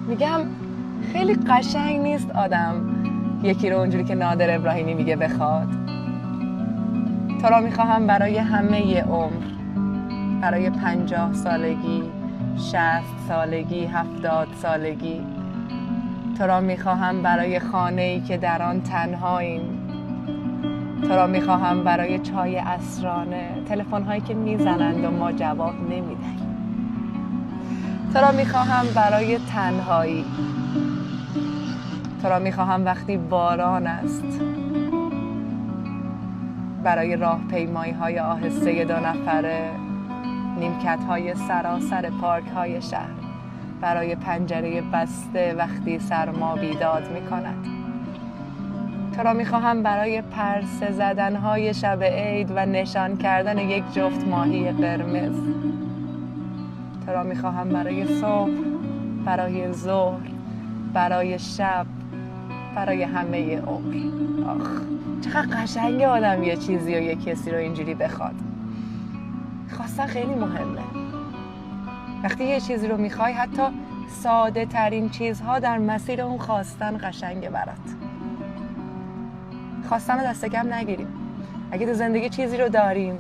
میگم خیلی قشنگ نیست آدم یکی رو اونجوری که نادر ابراهیمی میگه بخواد. تو را میخواهم برای همه عمر، برای 50 سالگی، 60 سالگی، 70 سالگی. تو را میخواهم برای خانه‌ای که در آن تنهاییم. تو را میخواهم برای چای عصرانه، تلفن‌هایی که میزنند و ما جواب نمیدهیم. تو را میخواهم برای تنهایی. تو را میخواهم وقتی باران است، برای راهپیمایی‌های آهسته 2 نفره، نیمکت‌های سراسر پارک‌های شهر، برای پنجره بسته وقتی سرما بیداد می‌کند. تو را می‌خواهم برای پرسه زدن‌های شب عید و نشان کردن یک جفت ماهی قرمز. تو را می‌خواهم برای صبح، برای ظهر، برای شب، برای همه عمر. آخ، چقدر قشنگه آدم یه چیزی و یه کسی رو اینجوری بخواد. خواستن خیلی مهمه. وقتی یه چیزی رو میخوای، حتی ساده ترین چیزها در مسیر اون خواستن قشنگه برات. خواستن رو دست کم نگیریم. اگه تو زندگی چیزی رو داریم